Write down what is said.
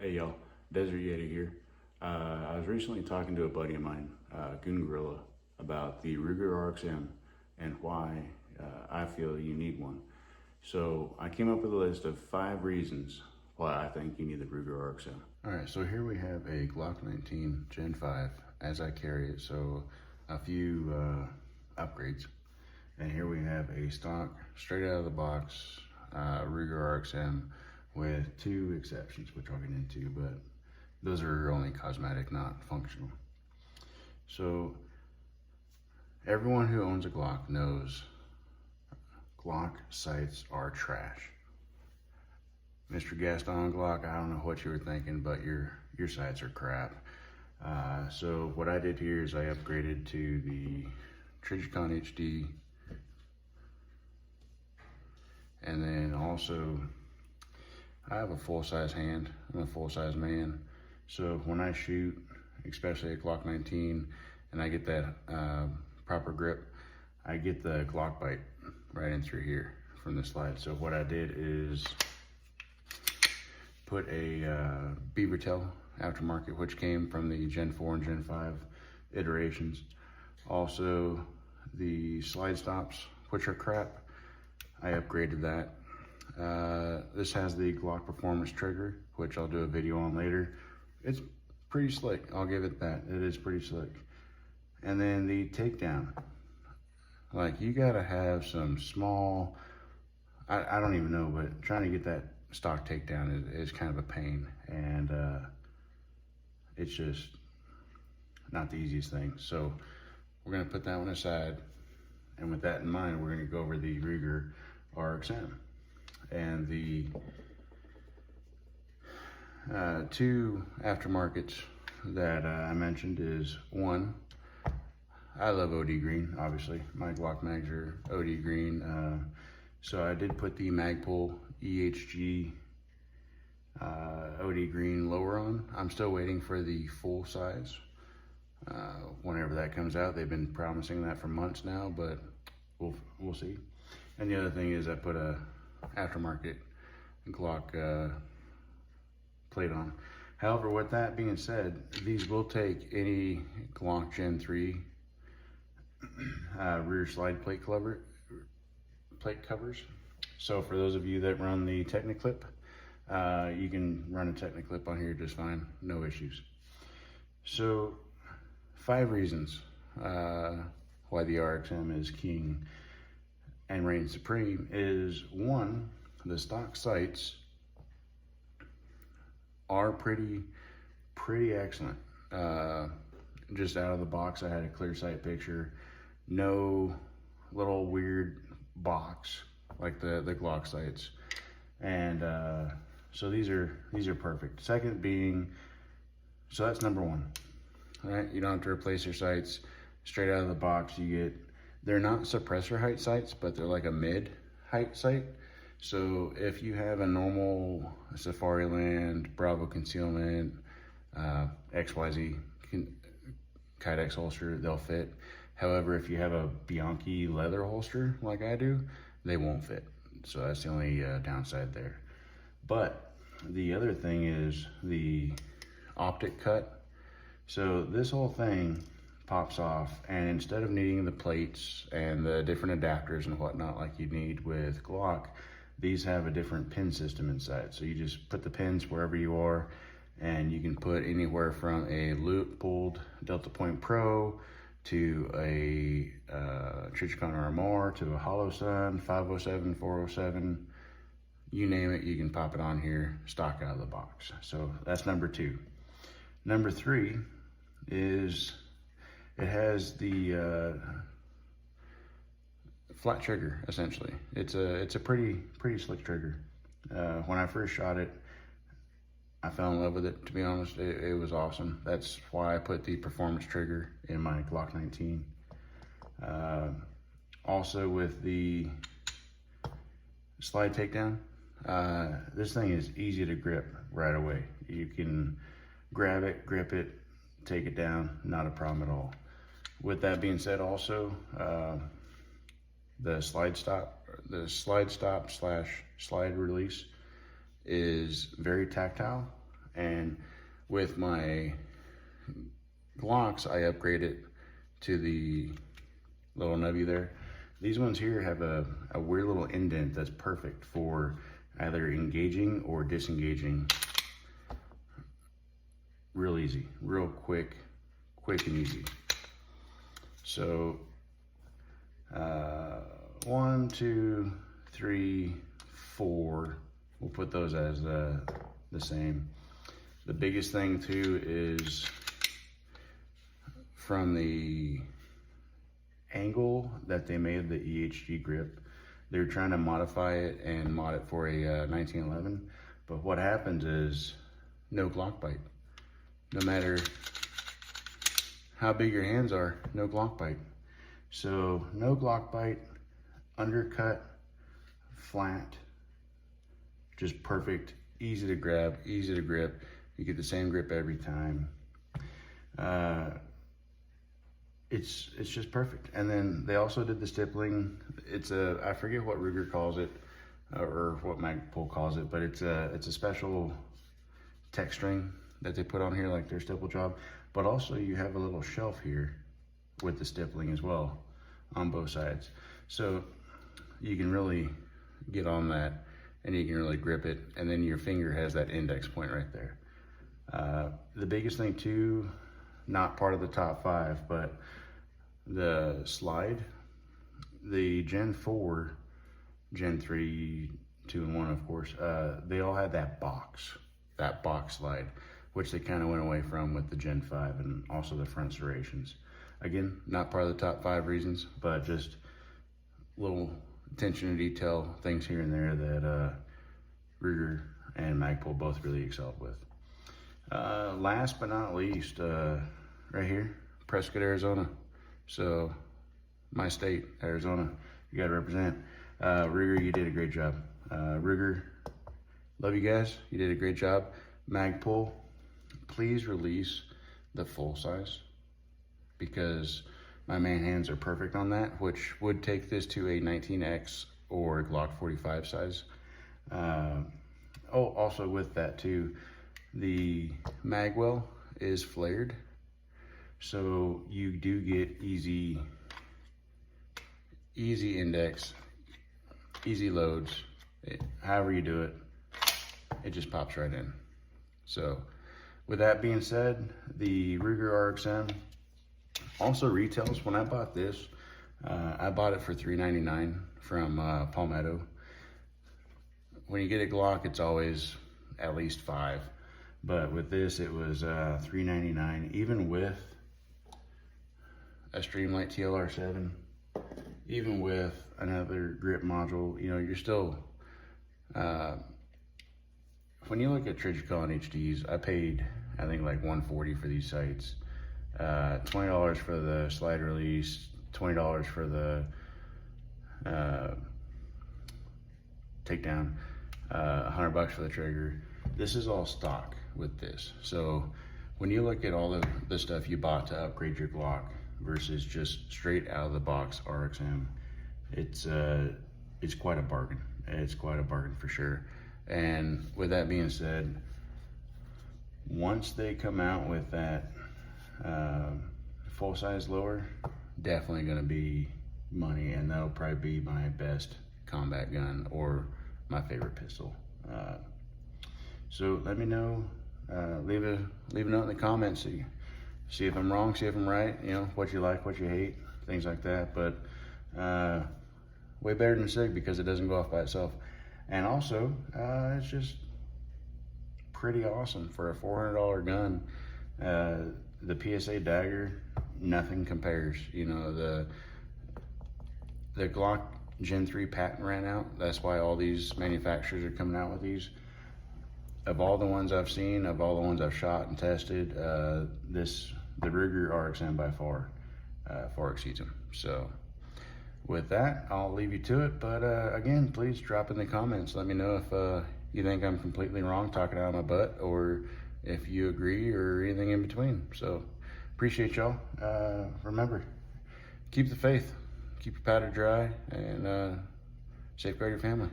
Hey y'all, Desert Yeti here. I was recently talking to a buddy of mine, Goon Gorilla, about the Ruger RXM and why I feel you need one. So I came up with a list of 5 reasons why I think you need the Ruger RXM. Alright, so here we have a Glock 19 Gen 5 as I carry it, so a few upgrades. And here we have a stock, straight out of the box, Ruger RXM with 2 exceptions, which I'll get into, but those are only cosmetic, not functional. So everyone who owns a Glock knows Glock sights are trash. Mr. Gaston Glock, I don't know what you were thinking, but your sights are crap. So what I did here is I upgraded to the Trijicon HD, and then also I have a full-size hand. I'm a full-size man, so when I shoot, especially a Glock 19, and I get that proper grip, I get the Glock bite right in through here from the slide. So what I did is put a beaver tail aftermarket, which came from the Gen 4 and Gen 5 iterations. Also, the slide stops, which are crap, I upgraded that. This has the Glock Performance trigger, which I'll do a video on later. It's pretty slick, I'll give it that. It is pretty slick. And then the takedown. Like, you gotta have some small, I don't even know, but trying to get that stock takedown is kind of a pain. And it's just not the easiest thing. So we're gonna put that one aside. And with that in mind, we're gonna go over the Ruger RXM. And the 2 aftermarkets that I mentioned is, 1, I love OD green, obviously. My Glock mags are OD green. So I did put the Magpul EHG OD green lower on. I'm still waiting for the full size. Whenever that comes out, they've been promising that for months now, but we'll see. And the other thing is I put a aftermarket Glock plate on. However, with that being said, these will take any Glock Gen 3 rear slide plate covers. So for those of you that run the Techniclip, you can run a Techniclip on here just fine, no issues. So 5 reasons why the RXM is king and reigns supreme is, 1, the stock sights are pretty excellent. Just out of the box, I had a clear sight picture, no little weird box like the Glock sights, and so these are perfect. Second being, so that's number 1. All right, you don't have to replace your sights. Straight out of the box, you get, they're not suppressor height sights, but they're like a mid height sight. So if you have a normal Safariland, Bravo concealment, XYZ Kydex holster, they'll fit. However, if you have a Bianchi leather holster like I do, they won't fit. So that's the only downside there. But the other thing is the optic cut. So this whole thing pops off, and instead of needing the plates and the different adapters and whatnot like you need with Glock, these have a different pin system inside. So you just put the pins wherever you are, and you can put anywhere from a loop pulled Delta Point Pro to a Trijicon RMR to a Hollow Sun, 507, 407, you name it, you can pop it on here, stock out of the box. So that's number 2. Number 3 is it has the flat trigger, essentially. It's a pretty slick trigger. When I first shot it, I fell in love with it, to be honest. It was awesome. That's why I put the performance trigger in my Glock 19. Also with the slide takedown, this thing is easy to grip right away. You can grab it, grip it, take it down, not a problem at all. With that being said, also, the slide stop / slide release is very tactile. And with my Glocks, I upgraded to the little nubby there. These ones here have a weird little indent that's perfect for either engaging or disengaging. Real easy, real quick and easy. So 1, 2, 3, 4, we'll put those as the same. The biggest thing too is from the angle that they made the EHG grip, they're trying to modify it and mod it for a 1911. But what happens is no Glock bite. No matter how big your hands are, no Glock bite. So no Glock bite, undercut, flat, just perfect, easy to grab, easy to grip. You get the same grip every time. It's just perfect. And then they also did the stippling. It's I forget what Ruger calls it, or what Magpul calls it, but it's a special tech string that they put on here, like their stipple job. But also you have a little shelf here with the stippling as well on both sides. So you can really get on that and you can really grip it. And then your finger has that index point right there. The biggest thing too, not part of the top 5, but the slide, the Gen 4, Gen 3, 2 and 1 of course, they all had that box slide, which they kind of went away from with the Gen 5 and also the front serrations. Again, not part of the top 5 reasons, but just little attention to detail things here and there that Ruger and Magpul both really excelled with. Last but not least, right here, Prescott, Arizona. So my state, Arizona, you gotta represent. Ruger, you did a great job. Ruger, love you guys, you did a great job. Magpul, please release the full size, because my man hands are perfect on that, which would take this to a 19X or a Glock 45 size. Oh, also with that too, the magwell is flared, so you do get easy index, easy loads. However you do it, it just pops right in. So with that being said, the Ruger RXM also retails. When I bought this, I bought it for $3.99 from Palmetto. When you get a Glock, it's always at least $5. But with this, it was $3.99, even with a Streamlight TLR7, even with another grip module. You know, you're still, when you look at Trijicon HDs, I paid, I think like $140 for these sights, $20 for the slide release, $20 for the takedown, $100 for the trigger. This is all stock with this. So when you look at all the stuff you bought to upgrade your Glock versus just straight out of the box RXM, it's quite a bargain. It's quite a bargain for sure. And with that being said, once they come out with that full size lower, definitely gonna be money, and that'll probably be my best combat gun or my favorite pistol. So let me know, leave a note in the comments, see if I'm wrong, see if I'm right, you know, what you like, what you hate, things like that. But way better than SIG, because it doesn't go off by itself. And also, it's just pretty awesome for a $400 gun. The PSA dagger, nothing compares. You know, the Glock Gen 3 patent ran out. That's why all these manufacturers are coming out with these. Of all the ones I've seen, of all the ones I've shot and tested, the Ruger RXM by far exceeds them. So with that, I'll leave you to it. But again, please drop in the comments. Let me know if you think I'm completely wrong talking out of my butt, or if you agree, or anything in between. So appreciate y'all. Remember, keep the faith, keep your powder dry, and safeguard your family.